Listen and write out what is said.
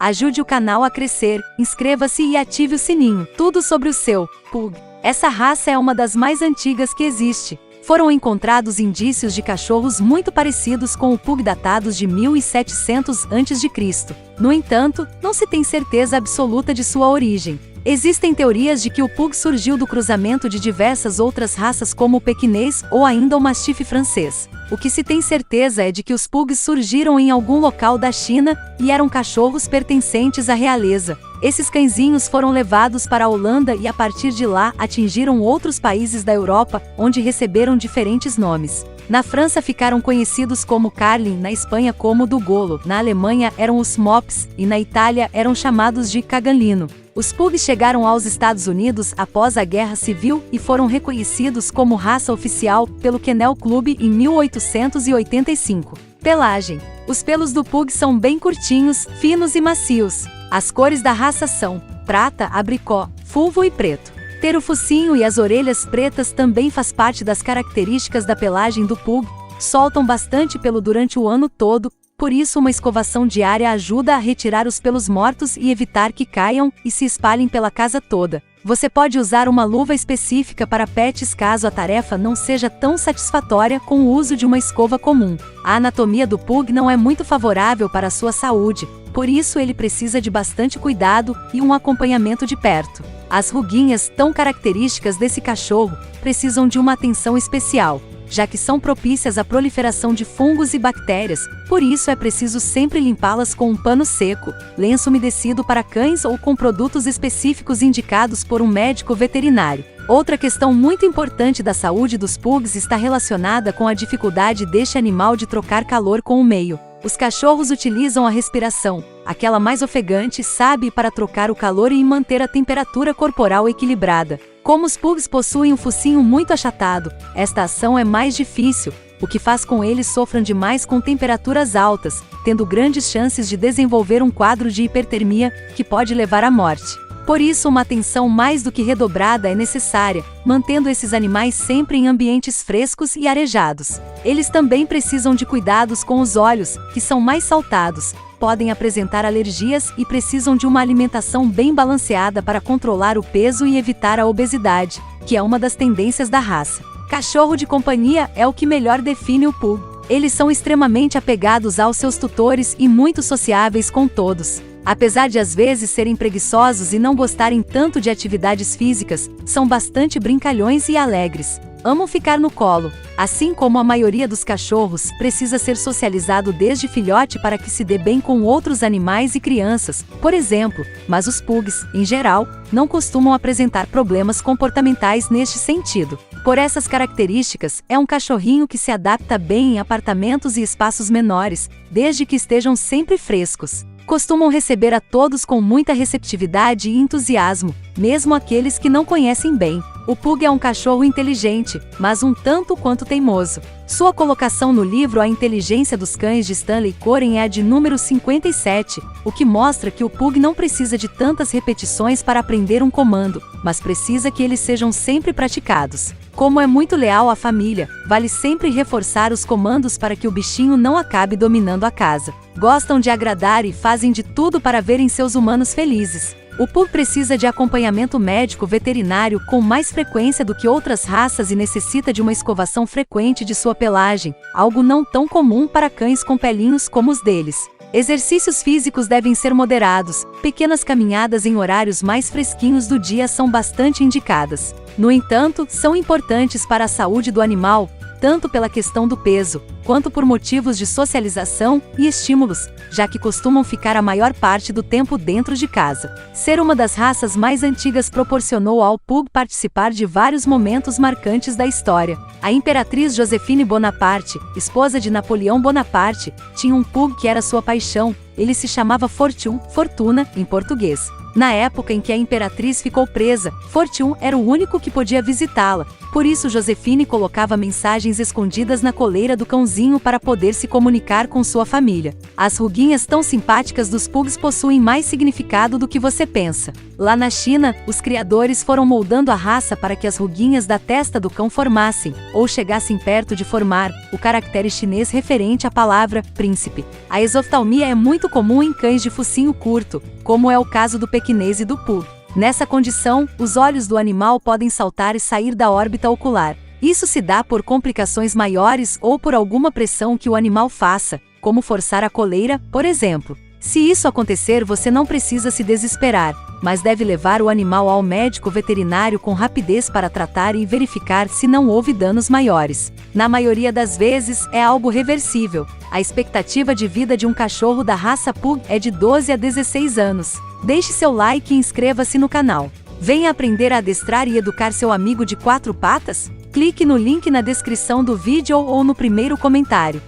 Ajude o canal a crescer, inscreva-se e ative o sininho. Tudo sobre o seu Pug. Essa raça é uma das mais antigas que existe. Foram encontrados indícios de cachorros muito parecidos com o Pug datados de 1700 a.C. No entanto, não se tem certeza absoluta de sua origem. Existem teorias de que o Pug surgiu do cruzamento de diversas outras raças como o pequinês ou ainda o mastife francês. O que se tem certeza é de que os Pugs surgiram em algum local da China e eram cachorros pertencentes à realeza. Esses cãezinhos foram levados para a Holanda e a partir de lá atingiram outros países da Europa, onde receberam diferentes nomes. Na França ficaram conhecidos como Carlin, na Espanha como Dugolo, na Alemanha eram os Mops e na Itália eram chamados de Caganlino. Os Pugs chegaram aos Estados Unidos após a Guerra Civil e foram reconhecidos como raça oficial pelo Kennel Club em 1885. Pelagem. Os pelos do Pug são bem curtinhos, finos e macios. As cores da raça são prata, abricó, fulvo e preto. Ter o focinho e as orelhas pretas também faz parte das características da pelagem do Pug. Soltam bastante pelo durante o ano todo, por isso uma escovação diária ajuda a retirar os pelos mortos e evitar que caiam e se espalhem pela casa toda. Você pode usar uma luva específica para pets caso a tarefa não seja tão satisfatória com o uso de uma escova comum. A anatomia do Pug não é muito favorável para a sua saúde, por isso ele precisa de bastante cuidado e um acompanhamento de perto. As ruguinhas, tão características desse cachorro, precisam de uma atenção especial, já que são propícias à proliferação de fungos e bactérias, por isso é preciso sempre limpá-las com um pano seco, lenço umedecido para cães ou com produtos específicos indicados por um médico veterinário. Outra questão muito importante da saúde dos Pugs está relacionada com a dificuldade deste animal de trocar calor com o meio. Os cachorros utilizam a respiração, aquela mais ofegante, sabe, para trocar o calor e manter a temperatura corporal equilibrada. Como os Pugs possuem um focinho muito achatado, esta ação é mais difícil, o que faz com eles sofram demais com temperaturas altas, tendo grandes chances de desenvolver um quadro de hipertermia, que pode levar à morte. Por isso uma atenção mais do que redobrada é necessária, mantendo esses animais sempre em ambientes frescos e arejados. Eles também precisam de cuidados com os olhos, que são mais saltados, podem apresentar alergias e precisam de uma alimentação bem balanceada para controlar o peso e evitar a obesidade, que é uma das tendências da raça. Cachorro de companhia é o que melhor define o Pug. Eles são extremamente apegados aos seus tutores e muito sociáveis com todos. Apesar de às vezes serem preguiçosos e não gostarem tanto de atividades físicas, são bastante brincalhões e alegres. Amam ficar no colo. Assim como a maioria dos cachorros, precisa ser socializado desde filhote para que se dê bem com outros animais e crianças, por exemplo, mas os Pugs, em geral, não costumam apresentar problemas comportamentais neste sentido. Por essas características, é um cachorrinho que se adapta bem em apartamentos e espaços menores, desde que estejam sempre frescos. Costumam receber a todos com muita receptividade e entusiasmo, mesmo aqueles que não conhecem bem. O Pug é um cachorro inteligente, mas um tanto quanto teimoso. Sua colocação no livro A Inteligência dos Cães de Stanley Coren é a de número 57, o que mostra que o Pug não precisa de tantas repetições para aprender um comando, mas precisa que eles sejam sempre praticados. Como é muito leal à família, vale sempre reforçar os comandos para que o bichinho não acabe dominando a casa. Gostam de agradar e fazem de tudo para verem seus humanos felizes. O Pug precisa de acompanhamento médico veterinário com mais frequência do que outras raças e necessita de uma escovação frequente de sua pelagem, algo não tão comum para cães com pelinhos como os deles. Exercícios físicos devem ser moderados, pequenas caminhadas em horários mais fresquinhos do dia são bastante indicadas. No entanto, são importantes para a saúde do animal, tanto pela questão do peso, quanto por motivos de socialização e estímulos, já que costumam ficar a maior parte do tempo dentro de casa. Ser uma das raças mais antigas proporcionou ao Pug participar de vários momentos marcantes da história. A imperatriz Joséphine Bonaparte, esposa de Napoleão Bonaparte, tinha um Pug que era sua paixão. Ele se chamava Fortune, Fortuna, em português. Na época em que a imperatriz ficou presa, Fortune era o único que podia visitá-la. Por isso Joséphine colocava mensagens escondidas na coleira do cãozinho para poder se comunicar com sua família. As ruguinhas tão simpáticas dos Pugs possuem mais significado do que você pensa. Lá na China, os criadores foram moldando a raça para que as ruguinhas da testa do cão formassem, ou chegassem perto de formar, o caractere chinês referente à palavra príncipe. A exoftalmia é muito muito comum em cães de focinho curto, como é o caso do pequinês e do pug. Nessa condição, os olhos do animal podem saltar e sair da órbita ocular. Isso se dá por complicações maiores ou por alguma pressão que o animal faça, como forçar a coleira, por exemplo. Se isso acontecer, você não precisa se desesperar, mas deve levar o animal ao médico veterinário com rapidez para tratar e verificar se não houve danos maiores. Na maioria das vezes, é algo reversível. A expectativa de vida de um cachorro da raça Pug é de 12 a 16 anos. Deixe seu like e inscreva-se no canal. Venha aprender a adestrar e educar seu amigo de 4 patas? Clique no link na descrição do vídeo ou no primeiro comentário.